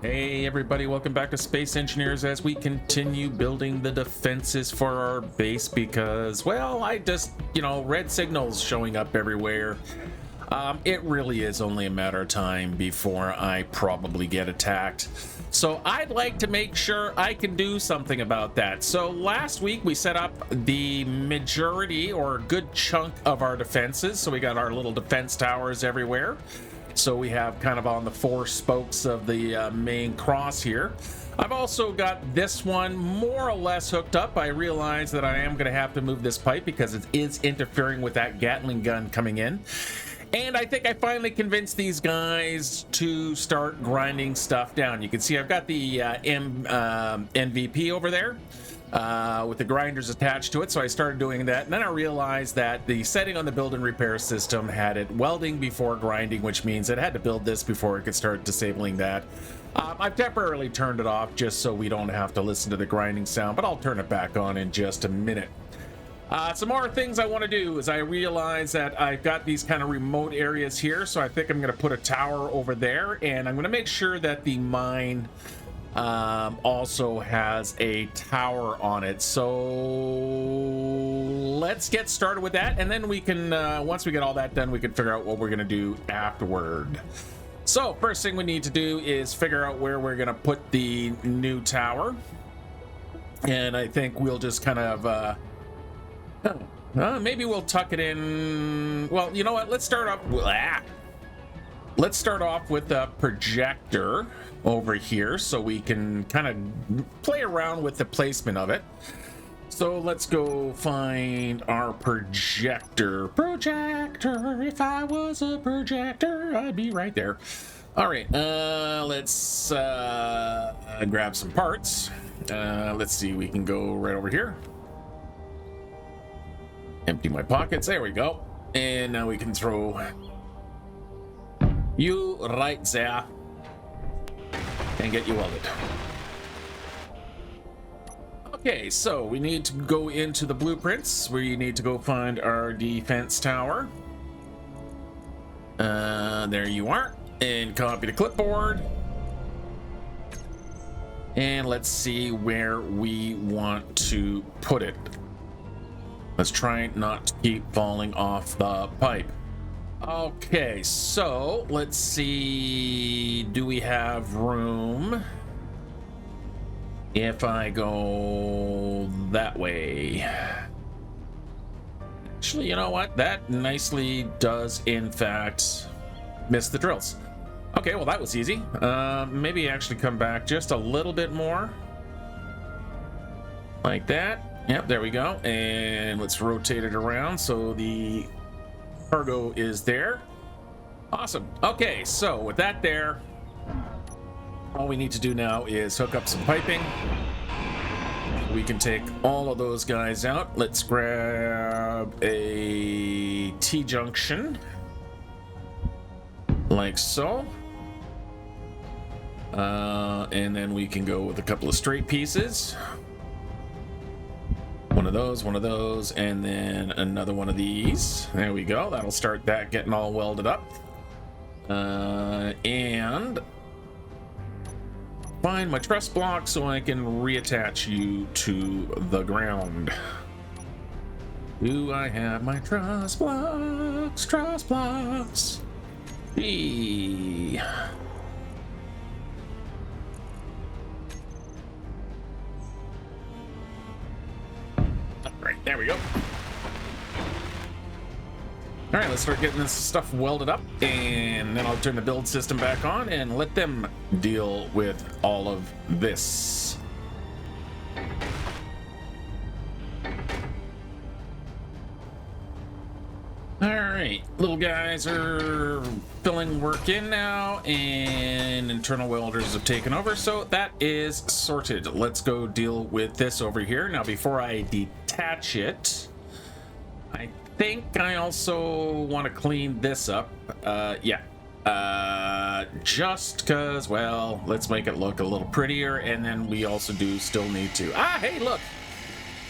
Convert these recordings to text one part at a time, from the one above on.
Hey everybody, welcome back to Space Engineers as we continue building the defenses for our base because, well, I just, red signals showing up everywhere. It really is only a matter of time before I probably get attacked. So I'd like to make sure I can do something about that. So last week we set up the majority or a good chunk of our defenses. So we got our little defense towers everywhere. So we have kind of on the four spokes of the main cross here. I've also got this one more or less hooked up. I realize that I am going to have to move this pipe because it is interfering with that Gatling gun coming in. And I think I finally convinced these guys to start grinding stuff down. You can see I've got the NVP over there with the grinders attached to it. So I started doing that. And then I realized that the setting on the build and repair system had it welding before grinding, which means it had to build this before it could start disabling that. I've temporarily turned it off just so we don't have to listen to the grinding sound, but I'll turn it back on in just a minute. Some more things I want to do is I realize that I've got these kind of remote areas here, so I think I'm going to put a tower over there, and I'm going to make sure that the mine also has a tower on it. So let's get started with that, and then we can, once we get all that done, we can figure out what we're going to do afterward. So first thing we need to do is figure out where we're going to put the new tower, and I think we'll just kind of maybe we'll tuck it in. Well, you know what? Let's start off with a projector over here so we can kind of play around with the placement of it. So let's go find our projector. Projector, if I was a projector, I'd be right there. All right, let's grab some parts. Let's see, we can go right over here. Empty my pockets. There we go. And now we can throw you right there and get you welded. Okay, so we need to go into the blueprints. We need to go find our defense tower. There you are. And copy the clipboard. And let's see where we want to put it. Let's try not to keep falling off the pipe. Okay, so let's see. Do we have room? If I go that way. Actually, you know what? That nicely does, in fact, miss the drills. Okay, well, that was easy. Maybe actually come back just a little bit more. Like that. Yep, there we go. And let's rotate it around so the cargo is there. Awesome. Okay, so with that there, all we need to do now is hook up some piping. We can take all of those guys out. Let's grab a T-junction. Like so. And then we can go with a couple of straight pieces. One of those, and then another one of these. There we go. That'll start that getting all welded up. And find my truss block so I can reattach you to the ground. Do I have my truss blocks? Truss blocks. Hey. Right, there we go. All right, let's start getting this stuff welded up, and then I'll turn the build system back on and let them deal with all of this. All right, little guys are filling work in now, and internal welders have taken over, so that is sorted. Let's go deal with this over here. Now, before I detach it, I think I also want to clean this up. Just because, well, let's make it look a little prettier, and then we also do still need to. Hey, look!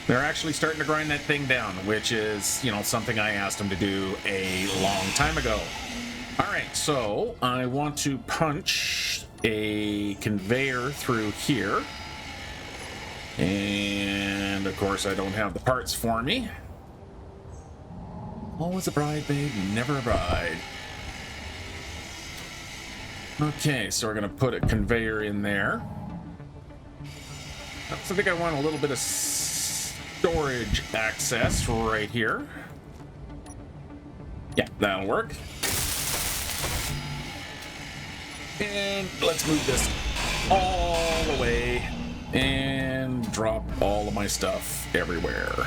They're actually starting to grind that thing down, which is, you know, something I asked them to do a long time ago. All right, so I want to punch a conveyor through here. And of course I don't have the parts for me. Always a bride, babe, never a bride. Okay, so we're gonna put a conveyor in there. So I think I want a little bit of storage access right here. Yeah, that'll work. And let's move this all the way and drop all of my stuff everywhere.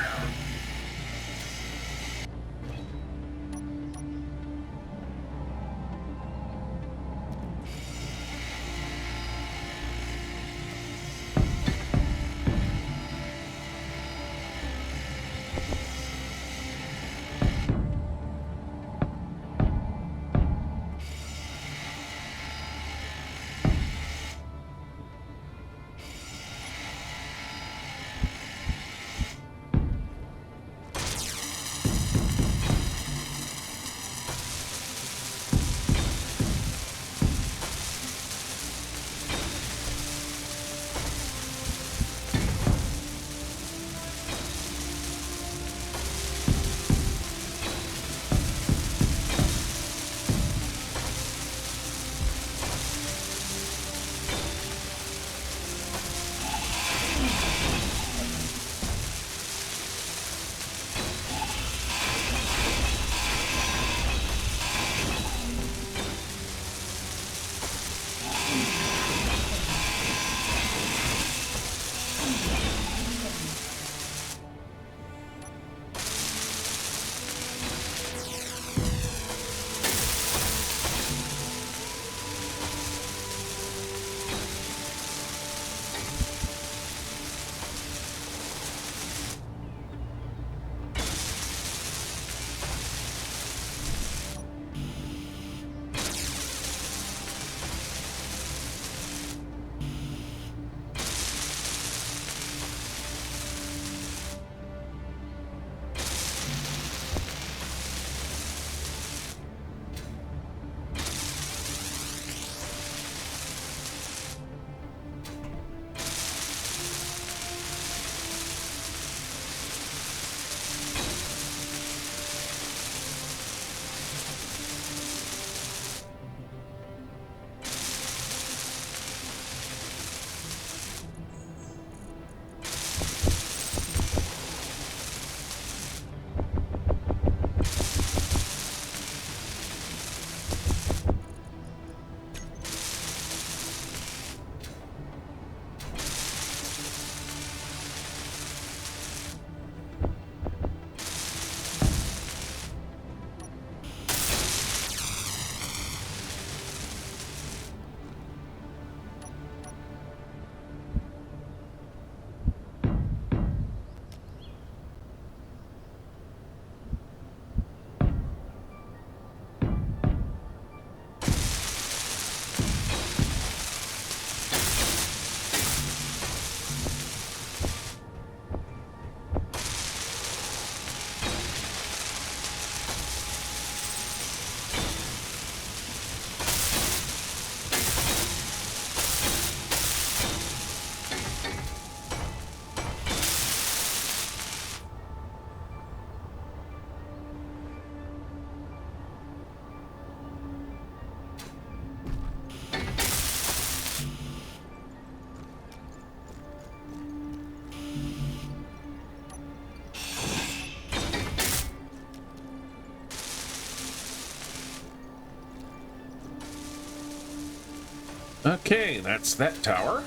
Okay, that's that tower.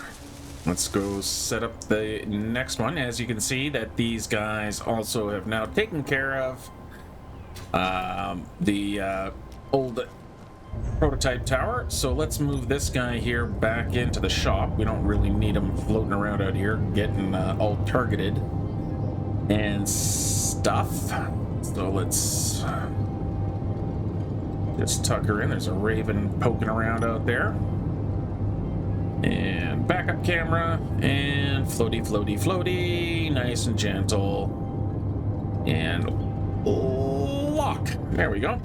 Let's go set up the next one. As you can see, that these guys also have now taken care of the old prototype tower. So let's move this guy here back into the shop. We don't really need him floating around out here getting all targeted and stuff. So let's just tuck her in. There's a raven poking around out there. And backup camera, and floaty, floaty, floaty, nice and gentle, and lock. There we go.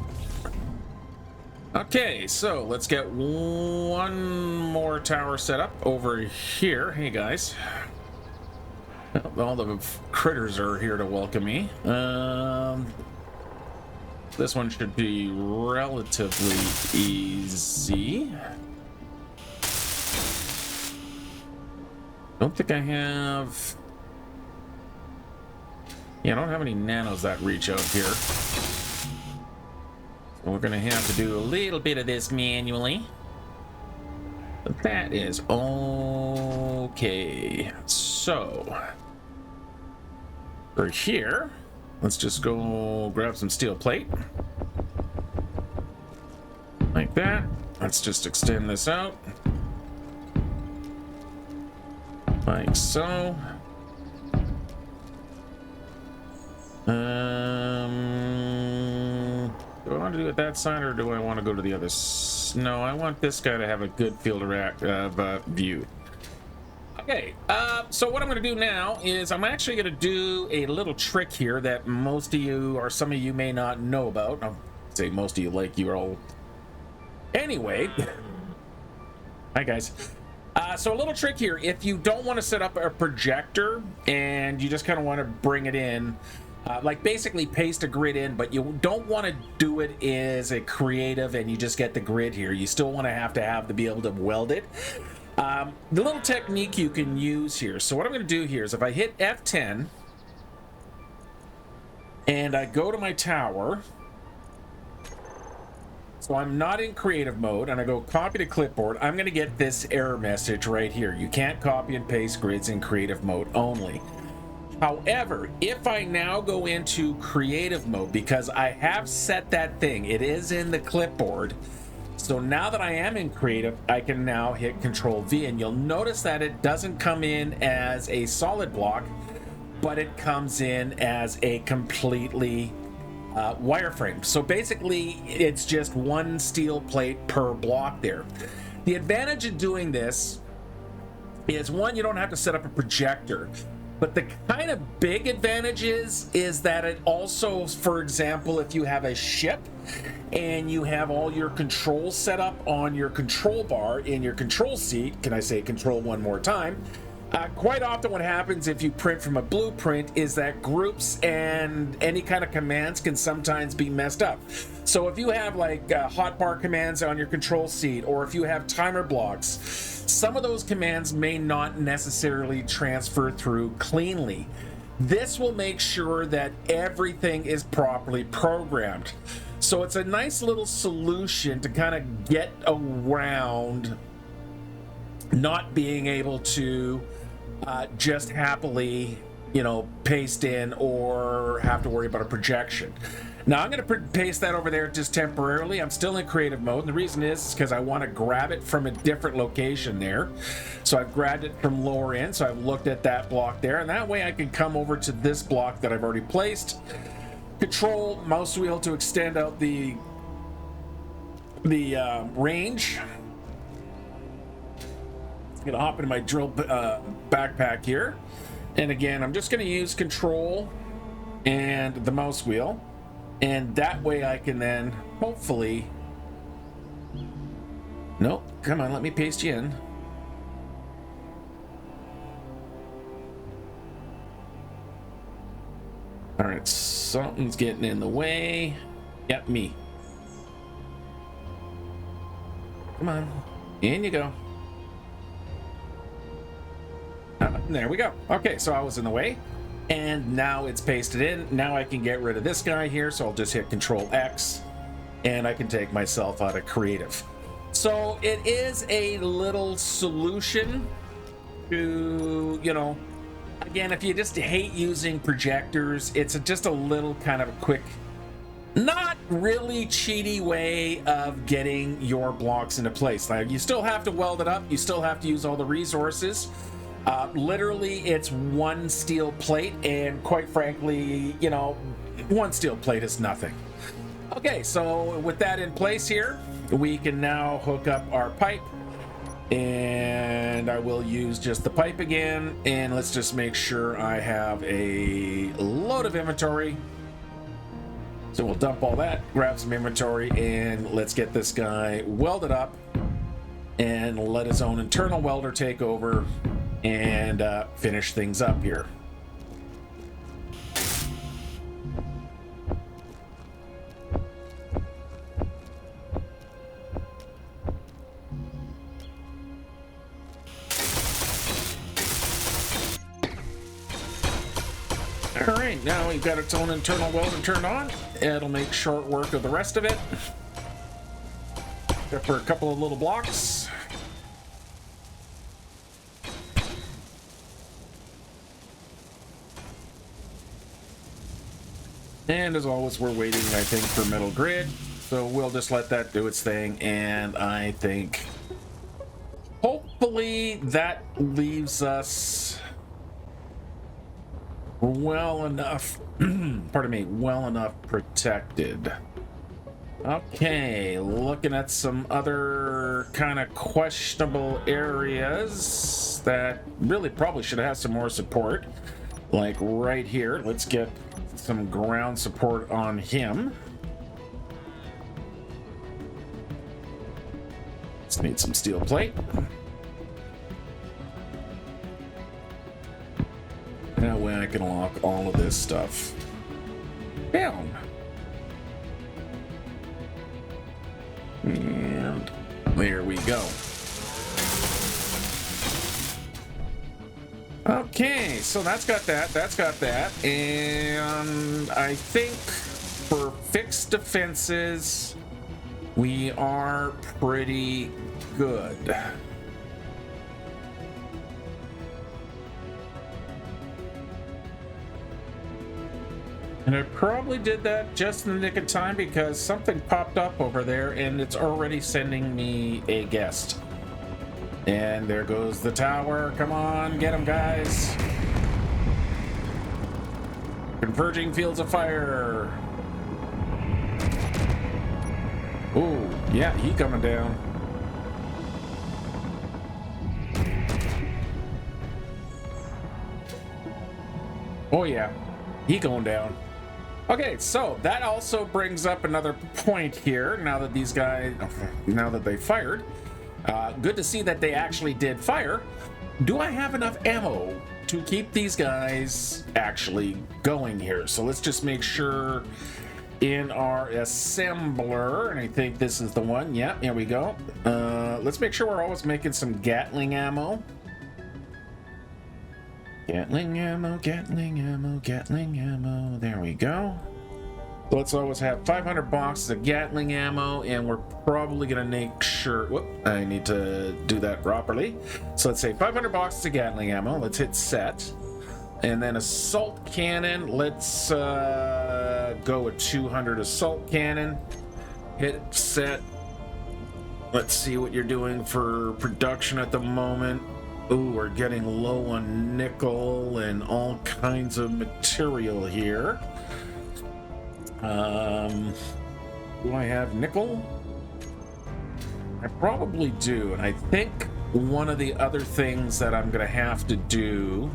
Okay, so let's get one more tower set up over here. Hey guys. Well, all the critters are here to welcome me. This one should be relatively easy. Don't think I have... Yeah, I don't have any nanos that reach out here. So we're gonna have to do a little bit of this manually. But that is okay. So, for here, let's just go grab some steel plate. Like that. Let's just extend this out. Like so. Do I want to do it that side, or do I want to go to the other? No, I want this guy to have a good field of view. Okay, so what I'm going to do now is I'm actually going to do a little trick here that most of you, or some of you, may not know about. I'll say most of you, like you're all. Anyway, hi guys. So a little trick here: if you don't want to set up a projector and you just kind of want to bring it in. Like basically paste a grid in, but you don't want to do it as a creative and you just get the grid here. You still want to have to be able to weld it. The little technique you can use here. So what I'm going to do here is if I hit F10 and I go to my tower, so I'm not in creative mode, and I go copy to clipboard, I'm going to get this error message right here. You can't copy and paste grids in creative mode only. However, if I now go into creative mode, because I have set that thing, it is in the clipboard. So now that I am in creative, I can now hit Control V, and you'll notice that it doesn't come in as a solid block, but it comes in as a completely wireframe. So basically, it's just one steel plate per block there. The advantage of doing this is, one, you don't have to set up a projector. But the kind of big advantage is that it also, for example, if you have a ship and you have all your controls set up on your control bar in your control seat, can I say control one more time? Quite often what happens if you print from a blueprint is that groups and any kind of commands can sometimes be messed up. So if you have like hotbar commands on your control seat, or if you have timer blocks, some of those commands may not necessarily transfer through cleanly. This will make sure that everything is properly programmed. So it's a nice little solution to kind of get around not being able to just happily, you know, paste in or have to worry about a projection. Now I'm going to paste that over there just temporarily. I'm still in creative mode, and the reason is because I want to grab it from a different location there. So I've grabbed it from lower in, so I've looked at that block there, and that way I can come over to this block that I've already placed. Control mouse wheel to extend out the range. I'm going to hop into my drill backpack here, and again I'm just going to use control and the mouse wheel. And that way I can then hopefully... Nope, come on, let me paste you in. All right, something's getting in the way. Yep, me. Come on, in you go. There we go. Okay, so I was in the way. And now it's pasted in. Now I can get rid of this guy here, so I'll just hit Control X and I can take myself out of creative. So it is a little solution to, you know, again, if you just hate using projectors, it's just a little kind of a quick, not really cheaty way of getting your blocks into place. Like, you still have to weld it up, you still have to use all the resources. Literally, it's one steel plate, and quite frankly, you know, one steel plate is nothing. Okay, so with that in place here, we can now hook up our pipe, and I will use just the pipe again, and let's just make sure I have a load of inventory. So we'll dump all that, grab some inventory, and let's get this guy welded up and let his own internal welder take over and finish things up here. All right, now we've got its own internal welder turned on. It'll make short work of the rest of it. Except for a couple of little blocks. And as always, we're waiting, I think, for Metal Grid. So we'll just let that do its thing. And I think hopefully that leaves us well enough, pardon me, well enough protected. Okay, looking at some other kind of questionable areas that really probably should have some more support. Like right here, let's get some ground support on him. Just need some steel plate. That way I can lock all of this stuff down. And there we go. Okay, so that's got that, and I think for fixed defenses, we are pretty good. And I probably did that just in the nick of time because something popped up over there and it's already sending me a guest. And there goes the tower. Come on, get him, guys. Converging fields of fire. Ooh, yeah, he coming down. Oh yeah, he going down. Okay, so that also brings up another point here. Now that these guys, now that they fired, good to see that they actually did fire. Do I have enough ammo to keep these guys actually going here? So let's just make sure in our assembler, and I think this is the one. Yeah, here we go. Let's make sure we're always making some Gatling ammo. Gatling ammo, Gatling ammo, Gatling ammo. There we go. So let's always have 500 boxes of Gatling ammo, and we're probably going to make sure... Whoop, I need to do that properly. So let's say 500 boxes of Gatling ammo. Let's hit set. And then assault cannon. Let's go with 200 assault cannon. Hit set. Let's see what you're doing for production at the moment. Ooh, we're getting low on nickel and all kinds of material here. Do I have nickel? I probably do, and I think one of the other things that I'm gonna have to do,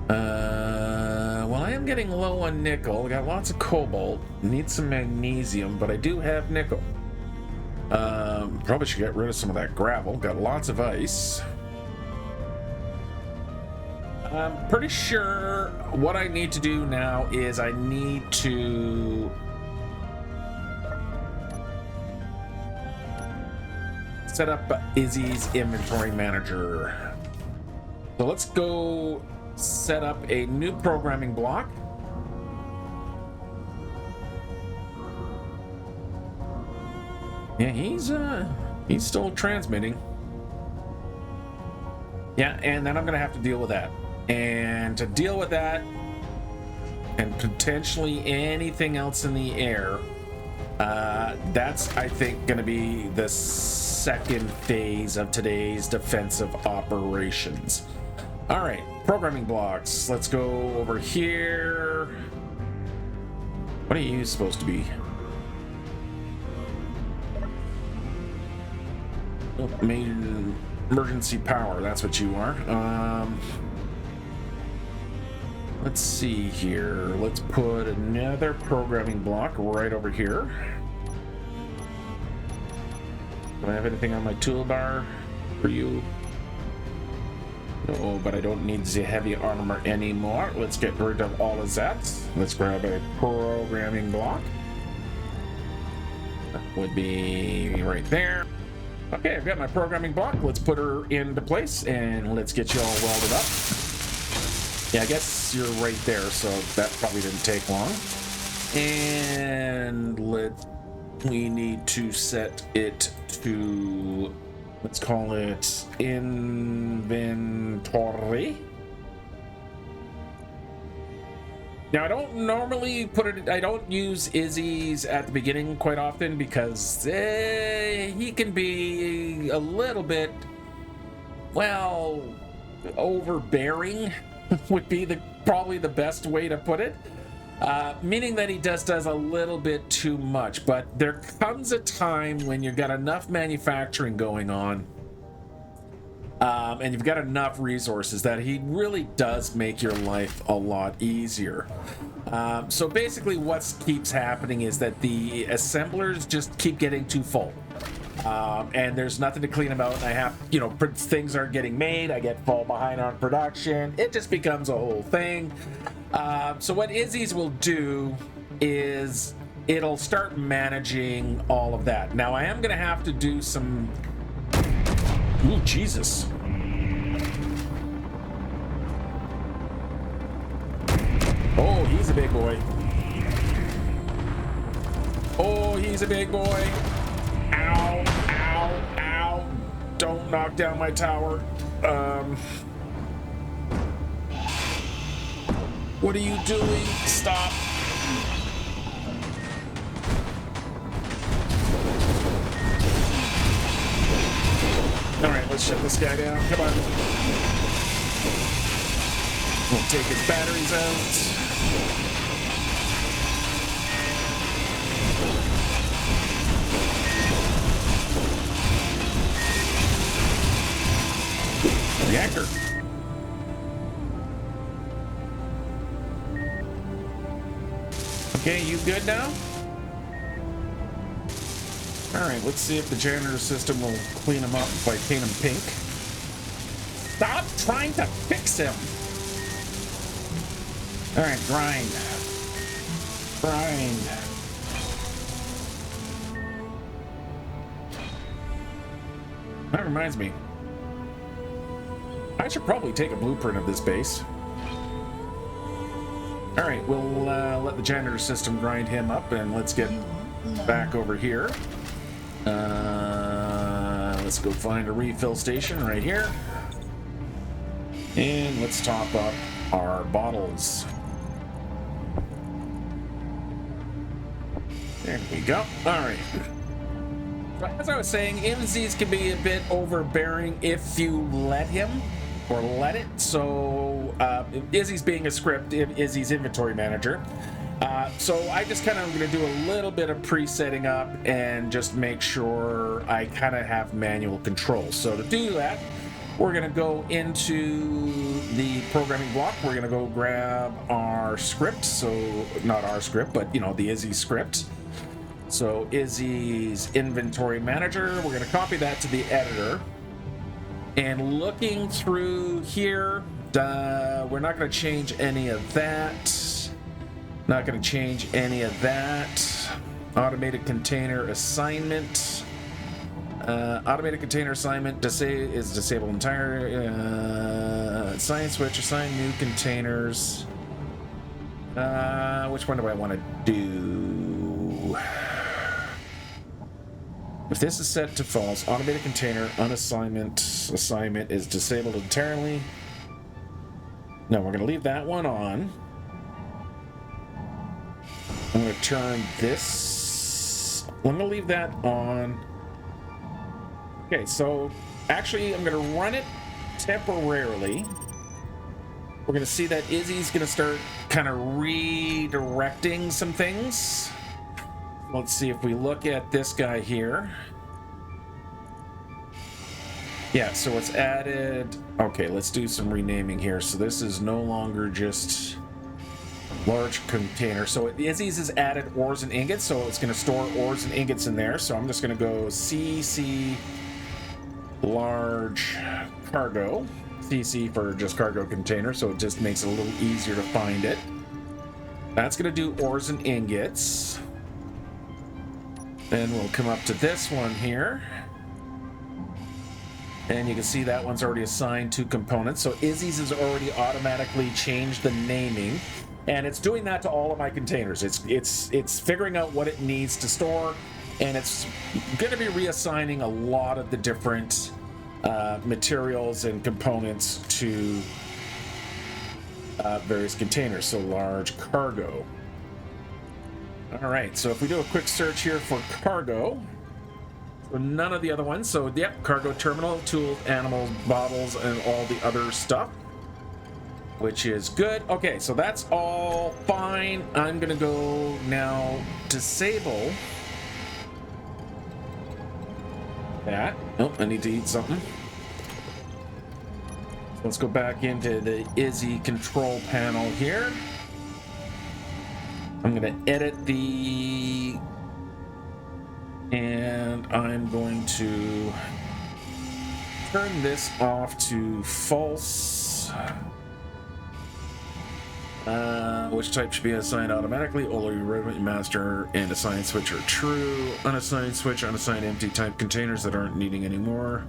well, I am getting low on nickel. I got lots of cobalt, need some magnesium, but I do have nickel. Probably should get rid of some of that gravel. Got lots of ice. I'm pretty sure what I need to do now is I need to set up Izzy's inventory manager. So let's go set up a new programming block. Yeah, he's still transmitting. Yeah, and then I'm gonna have to deal with that. And to deal with that, and potentially anything else in the air, that's, I think, going to be the second phase of today's defensive operations. All right, programming blocks. Let's go over here. What are you supposed to be? Oh, main emergency power. That's what you are. Let's see here. Let's put another programming block right over here. Do I have anything on my toolbar for you? No, but I don't need the heavy armor anymore. Let's get rid of all of that. Let's grab a programming block. That would be right there. Okay, I've got my programming block. Let's put her into place and let's get you all welded up. Yeah, I guess you're right there, so that probably didn't take long. And we need to set it to, let's call it inventory. Now, I don't normally put it, I don't use Izzy's at the beginning quite often because he can be a little bit, well, overbearing would be probably the best way to put it. Meaning that he just does a little bit too much, but there comes a time when you've got enough manufacturing going on and you've got enough resources that he really does make your life a lot easier. So basically what keeps happening is that the assemblers just keep getting too full. And there's nothing to clean them out. I have, things aren't getting made. I get fall behind on production. It just becomes a whole thing. So what Izzy's will do is it'll start managing all of that. Now I am going to have to do some... Ooh, Jesus. Oh, he's a big boy. Oh, he's a big boy. Ow, ow, ow. Don't knock down my tower. What are you doing? Stop. All right, let's shut this guy down. Come on. We'll take his batteries out. Reactor. Okay, you good now? All right, let's see if the janitor system will clean him up if I paint him pink. Stop trying to fix him. All right, grind. Grind. That reminds me. I should probably take a blueprint of this base. All right, we'll let the janitor system grind him up, and let's get back over here. Let's go find a refill station right here. And let's top up our bottles. There we go. All right. As I was saying, Izzy's can be a bit overbearing if you let him. Or let it. So Izzy's being a script, Izzy's inventory manager. So I just kind of going to do a little bit of pre-setting up and just make sure I kind of have manual control. So to do that, we're going to go into the programming block. We're going to go grab our script. So not our script, but the Izzy script. So Izzy's inventory manager. We're going to copy that to the editor. And looking through here, we're not going to change any of that. Not going to change any of that. Automated container assignment. Automated container assignment is disabled entire. Assign switch, assign new containers. Which one do I want to do? If this is set to false, automated container unassignment assignment is disabled entirely. No, we're going to leave that one on. I'm going to turn this. I'm going to leave that on. Okay, so actually I'm going to run it temporarily. We're going to see that Izzy's going to start kind of redirecting some things. Let's see if we look at this guy here. Yeah, so it's added. Okay, let's do some renaming here. So this is no longer just Large container. So Izzy's has added ores and ingots, so it's going to store ores and ingots in there. So I'm just going to go CC large cargo. CC for just cargo container, so it just makes it a little easier to find it. That's going to do ores and ingots. Then we'll come up to this one here. And you can see that one's already assigned to components. So Izzy's has already automatically changed the naming. And it's doing that to all of my containers. It's figuring out what it needs to store, and it's going to be reassigning a lot of the different materials and components to various containers. So large cargo. All right, so if we do a quick search here for cargo, so none of the other ones. So yep, cargo terminal, tools, animals, bottles, and all the other stuff, which is good. Okay, so that's all fine. I'm gonna go now disable that. Oh, I need to eat something. So let's go back into the Izzy control panel here. I'm gonna edit and I'm going to turn this off to false. Which type should be assigned automatically? Only remote master and assigned switch are true. Unassigned switch, unassigned empty type containers that aren't needing anymore.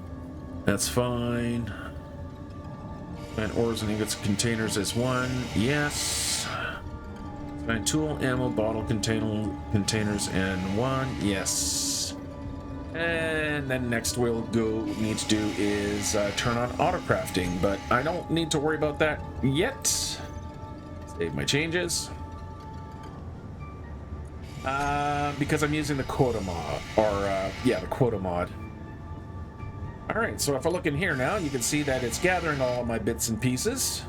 That's fine. And ores and ingots containers is 1. Yes. Assigned tool, ammo, bottle containers and 1. Yes. And then next we'll need to do is turn on auto crafting, but I don't need to worry about that yet. Save my changes. Because I'm using the quota mod, the quota mod. All right, so if I look in here now, you can see that it's gathering all of my bits and pieces.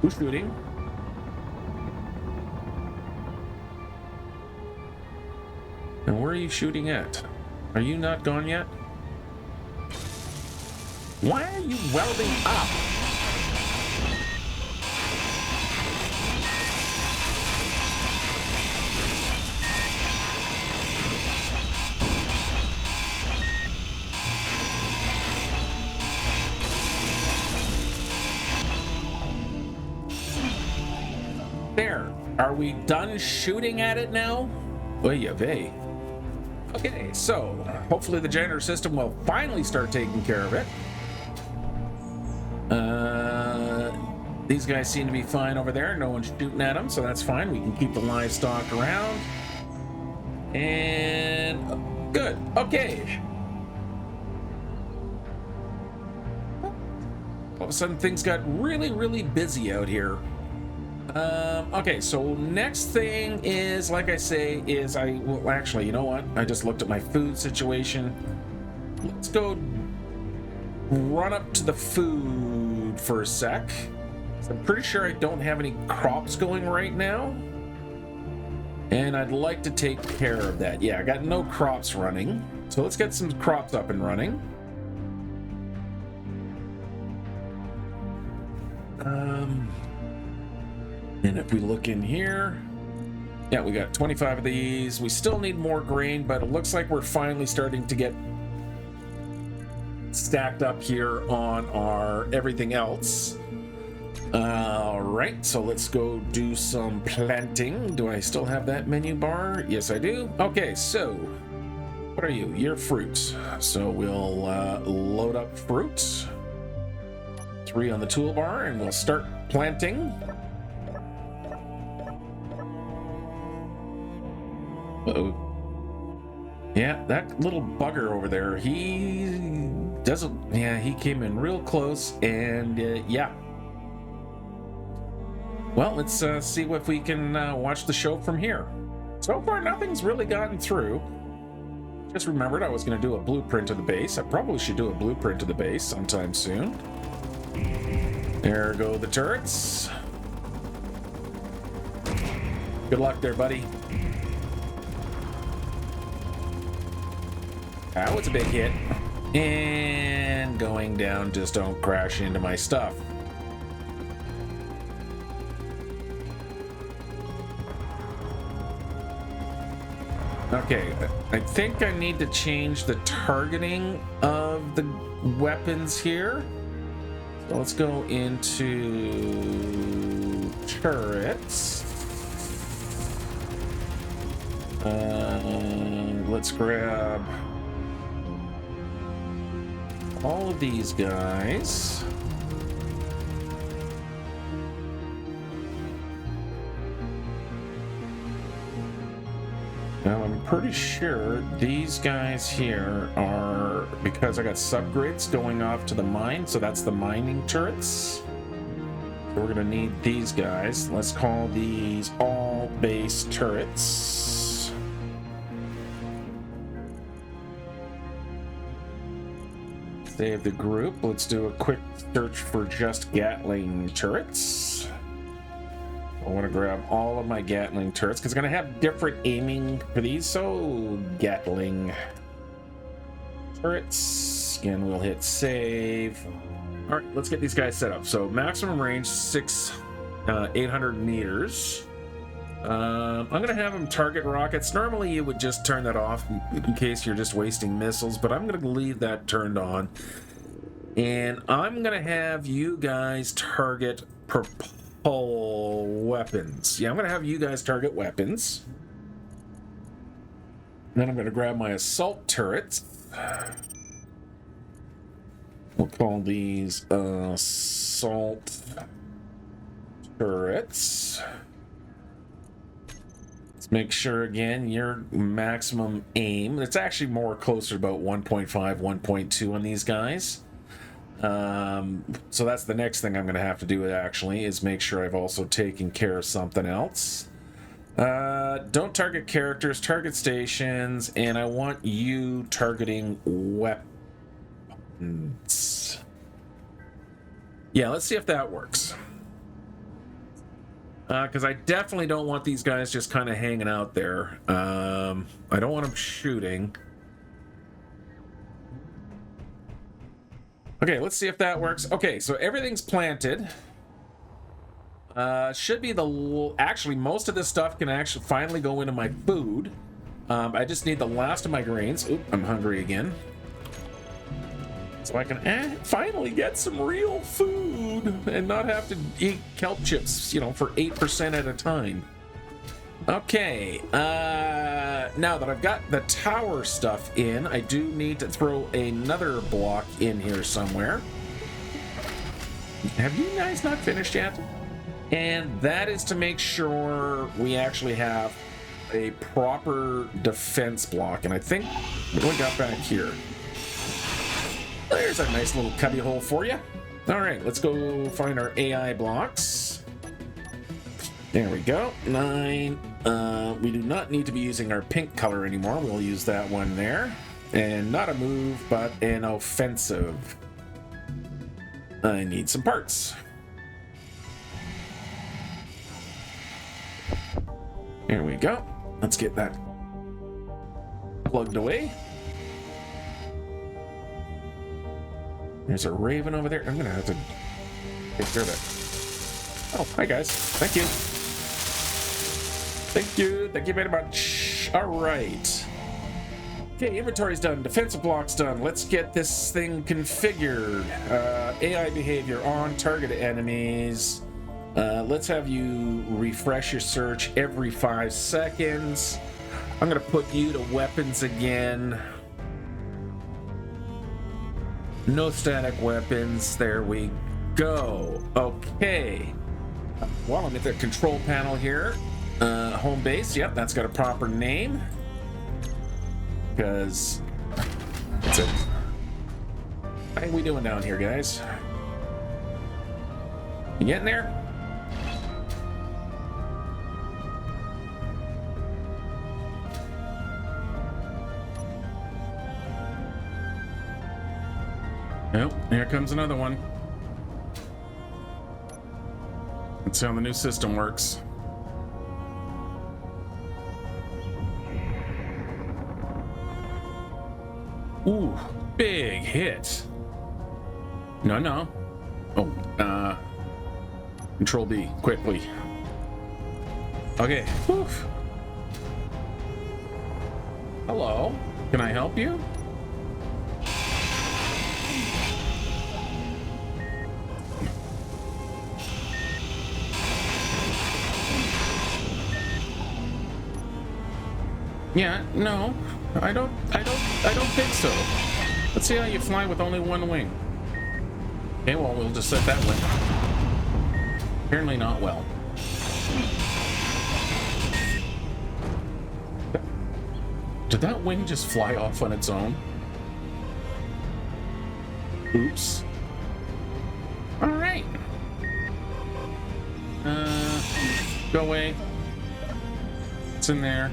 Who's shooting? And where are you shooting at? Are you not gone yet? Why are you welding up? There. Are we done shooting at it now? Oy vey. Okay, so hopefully the generator system will finally start taking care of it. These guys seem to be fine over there. No one's shooting at them, so that's fine. We can keep the livestock around. And good. Okay. All of a sudden, things got really, really busy out here. Okay, so next thing is, like I say, is well, actually, you know what? I just looked at my food situation. Let's go run up to the food for a sec. I'm pretty sure I don't have any crops going right now. And I'd like to take care of that. Yeah, I got no crops running. So let's get some crops up and running. And if we look in here, yeah, we got 25 of these. We still need more grain, but it looks like we're finally starting to get stacked up here on our everything else. All right, so let's go do some planting. Do I still have that menu bar? Yes, I do. Okay, so what are you? You're fruit. So we'll load up fruit. 3 on the toolbar, and we'll start planting. Uh-oh. Yeah, that little bugger over there, he doesn't... Yeah, he came in real close, and yeah. Well, let's see if we can watch the show from here. So far, nothing's really gotten through. Just remembered I was going to do a blueprint of the base. I probably should do a blueprint of the base sometime soon. There go the turrets. Good luck there, buddy. That was a big hit. And going down, just don't crash into my stuff. Okay, I think I need to change the targeting of the weapons here. So let's go into turrets. Let's grab all of these guys. Now I'm pretty sure these guys here are, because I got subgrids going off to the mine, so that's the mining turrets. So we're gonna need these guys. Let's call these all base turrets. Save the group. Let's do a quick search for just Gatling turrets. I want to grab all of my Gatling turrets because I'm going to have different aiming for these. So Gatling turrets. Again, we'll hit save. All right, let's get these guys set up. So maximum range 800 meters. I'm going to have them target rockets. Normally you would just turn that off in case you're just wasting missiles, but I'm going to leave that turned on. And I'm going to have you guys target weapons. Yeah, I'm going to have you guys target weapons. Then I'm going to grab my assault turrets. We'll call these assault turrets. Let's make sure again your maximum aim. It's actually more closer to about 1.5, 1.2 on these guys. So that's the next thing I'm going to have to do actually, is make sure I've also taken care of something else. Don't target characters, target stations, and I want you targeting weapons. Yeah, let's see if that works. Because I definitely don't want these guys just kind of hanging out there. I don't want them shooting. Okay, let's see if that works. Okay, so everything's planted. Should be actually, most of this stuff can actually finally go into my food. I just need the last of my grains. Oop, I'm hungry again. So I can finally get some real food and not have to eat kelp chips, for 8% at a time. Okay, now that I've got the tower stuff in, I do need to throw another block in here somewhere. Have you guys not finished yet? And that is to make sure we actually have a proper defense block. And I think what do we got back here? There's a nice little cubby hole for you. All right, let's go find our AI blocks. There we go. 9. We do not need to be using our pink color anymore. We'll use that one there. And not a move, but an offensive. I need some parts. There we go. Let's get that plugged away. There's a raven over there. I'm gonna have to take care of that. Oh, hi guys. Thank you. Thank you. Thank you very much. All right. Okay, inventory's done. Defensive block's done. Let's get this thing configured. AI behavior on target enemies. Let's have you refresh your search every 5 seconds. I'm gonna put you to weapons again. No static weapons. There we go. Okay. While I'm at the control panel here, home base. Yep, that's got a proper name. Because it's a. How are we doing down here, guys? You getting there? Nope, here comes another one. Let's see how the new system works. Ooh, big hit. No, no. Oh, Control B, quickly. Okay. Whew. Hello. Can I help you? Yeah, no. I don't think so. Let's see how you fly with only one wing. Okay, well, we'll just set that wing. Apparently not well. Did that wing just fly off on its own? Oops. All right. Go away. It's in there.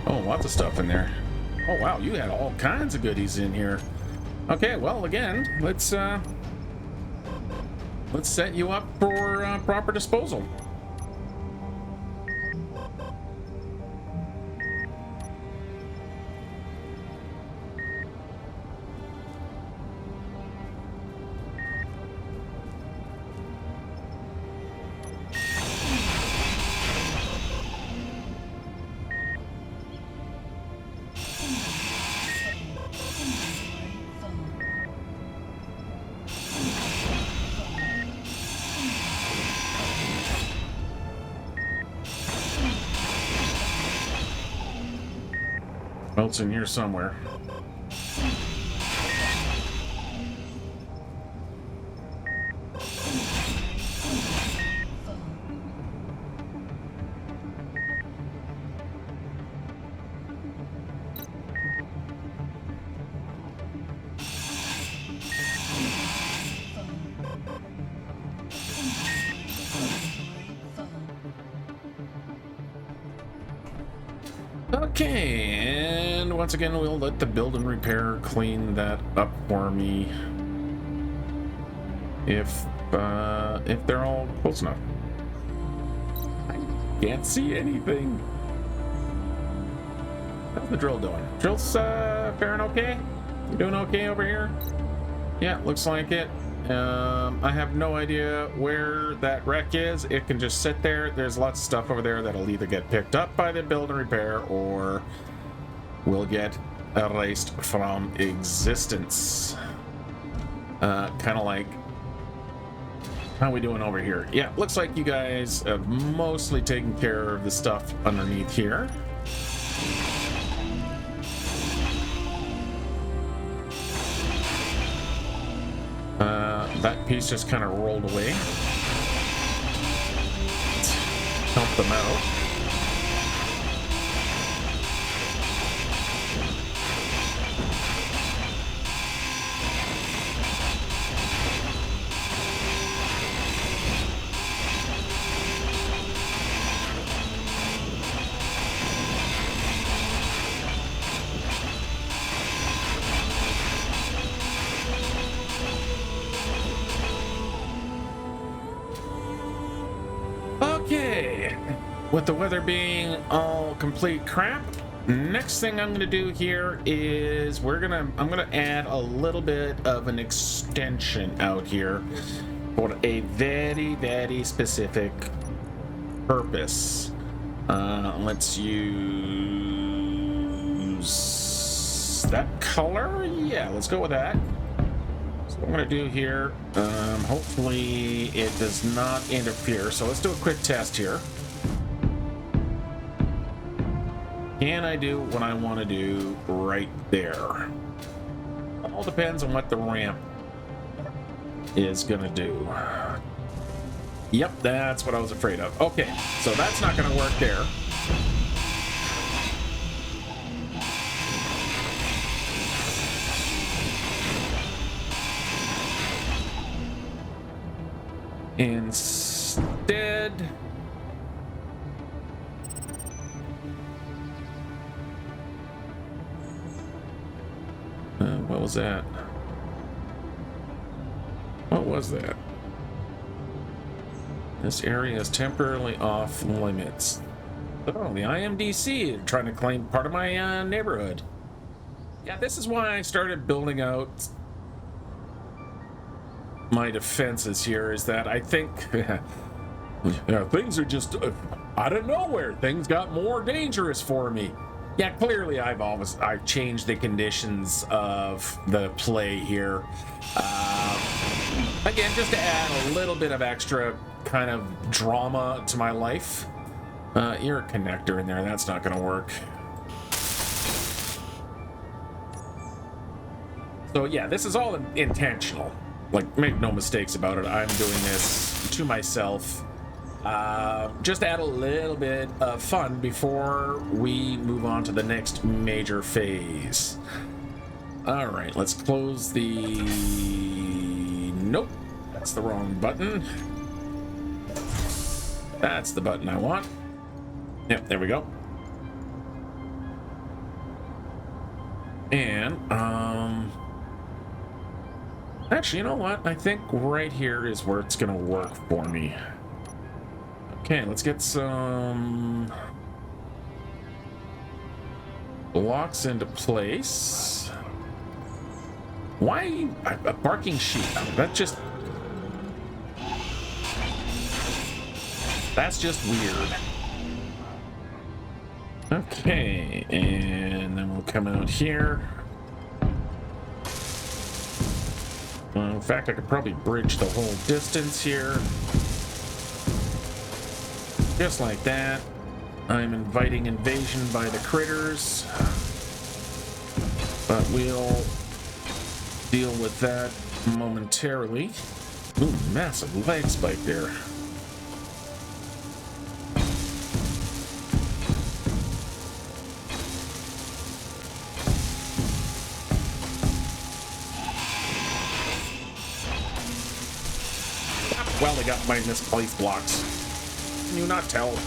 Oh, lots of stuff in there. Oh wow, you had all kinds of goodies in here. Okay, well again, let's set you up for proper disposal. Well, it's in here somewhere. Okay, and once again, we'll let the build and repair clean that up for me. If they're all close enough. I can't see anything. How's the drill doing? Drill's faring okay? You doing okay over here? Yeah, looks like it. I have no idea where that wreck is. It can just sit there. There's lots of stuff over there that'll either get picked up by the build and repair or will get erased from existence. Kind of like how we doing over here? Yeah, looks like you guys have mostly taken care of the stuff underneath here. That piece just kind of rolled away. Help them out. Okay, with the weather being all complete crap, next thing I'm gonna do here is I'm gonna add a little bit of an extension out here for a very, very specific purpose. Let's use that color. Yeah, let's go with that. What I'm going to do here, hopefully it does not interfere. So let's do a quick test here. Can I do what I want to do right there? It all depends on what the ramp is going to do. Yep, that's what I was afraid of. Okay, so that's not going to work there. Instead, what was that? What was that? This area is temporarily off limits. Oh, the IMDC trying to claim part of my neighborhood. Yeah, this is why I started building out my defenses here, is that I think yeah, things are just out of nowhere. Things got more dangerous for me. Yeah, clearly I've changed the conditions of the play here. Again, just to add a little bit of extra kind of drama to my life. You're a connector in there. That's not going to work. So yeah, this is all intentional. Like, make no mistakes about it. I'm doing this to myself. Just to add a little bit of fun before we move on to the next major phase. All right, let's close the... Nope, that's the wrong button. That's the button I want. Yep, there we go. And, actually, you know what? I think right here is where it's gonna work for me. Okay, let's get some blocks into place. Why a barking sheep? That's just weird. Okay, and then we'll come out here. In fact, I could probably bridge the whole distance here. Just like that. I'm inviting invasion by the critters. But we'll deal with that momentarily. Ooh, massive leg spike there. Well, they got my misplaced blocks. Can you not tell?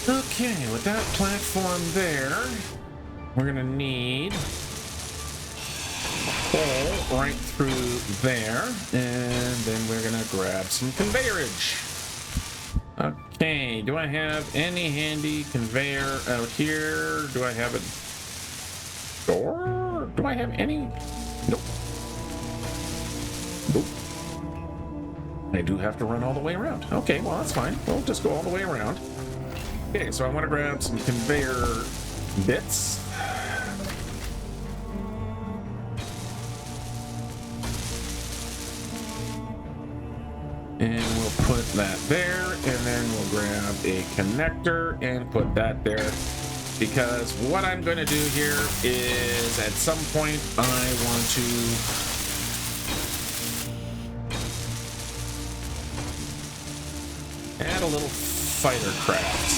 Okay, with that platform there, we're gonna need a hole right through there, and then we're gonna grab some conveyorage. Okay, do I have any handy conveyor out here? Do I have a door? Do I have any? Nope. Nope. I do have to run all the way around. Okay, well, that's fine. We'll just go all the way around. Okay, so I want to grab some conveyor bits. And we'll put that there, and then we'll grab a connector and put that there. Because what I'm going to do here is, at some point, I want to add a little fighter craft.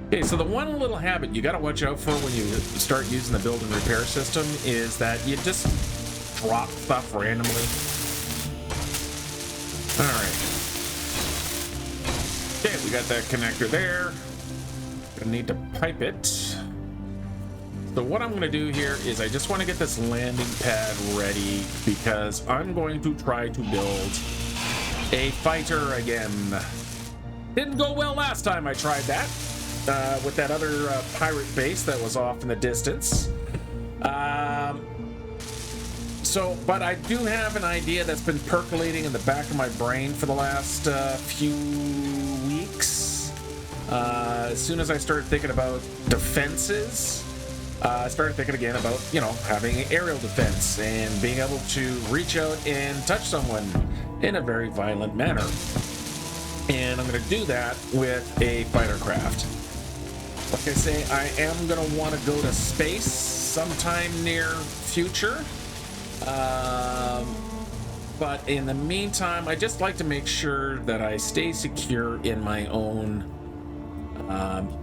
Okay, so the one little habit you got to watch out for when you start using the build and repair system is that you just drop stuff randomly. All right. Okay, we got that connector there. Gonna need to pipe it. So what I'm gonna do here is I just want to get this landing pad ready because I'm going to try to build a fighter again. Didn't go well last time I tried that with that other pirate base that was off in the distance. But I do have an idea that's been percolating in the back of my brain for the last few weeks. As soon as I start thinking about defenses, I started thinking again about, having aerial defense and being able to reach out and touch someone in a very violent manner. And I'm going to do that with a fighter craft. Like I say, I am going to want to go to space sometime near future. But in the meantime, I just like to make sure that I stay secure in my own home.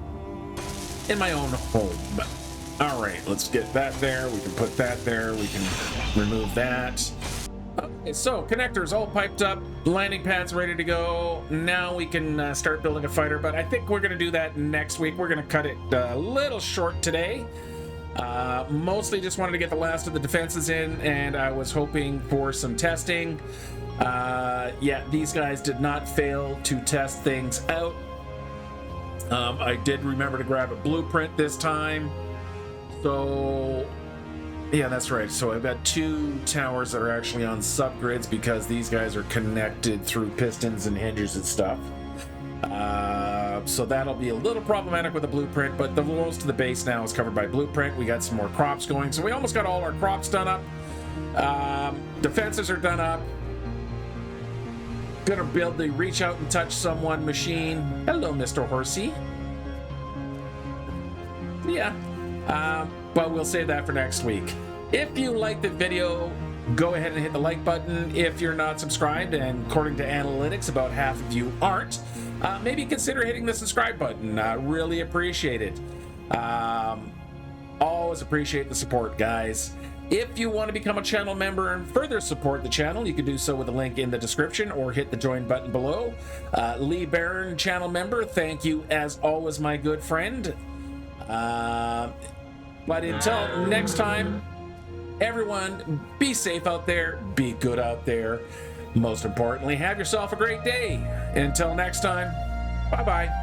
All right, let's get that there. We can put that there. We can remove that. Okay, so connectors all piped up, landing pads ready to go. Now we can start building a fighter, but I think we're going to do that next week. We're going to cut it a little short today. Mostly just wanted to get the last of the defenses in, and I was hoping for some testing. Yeah, these guys did not fail to test things out. I did remember to grab a blueprint this time. So, yeah, that's right. So I've got 2 towers that are actually on subgrids because these guys are connected through pistons and hinges and stuff. So that'll be a little problematic with the blueprint, but the most of the base now is covered by blueprint. We got some more crops going, so we almost got all our crops done up. Defenses are done up. Gonna build the reach out and touch someone machine. Hello, Mr. Horsey. Yeah, but we'll save that for next week. If you like the video, go ahead and hit the like button. If you're not subscribed, and according to analytics, about half of you aren't, maybe consider hitting the subscribe button. I really appreciate it. Always appreciate the support, guys. If you want to become a channel member and further support the channel, you can do so with the link in the description or hit the join button below. Lee Barron, channel member, thank you as always, my good friend. But until next time, everyone, be safe out there, be good out there. Most importantly, have yourself a great day. Until next time, bye-bye.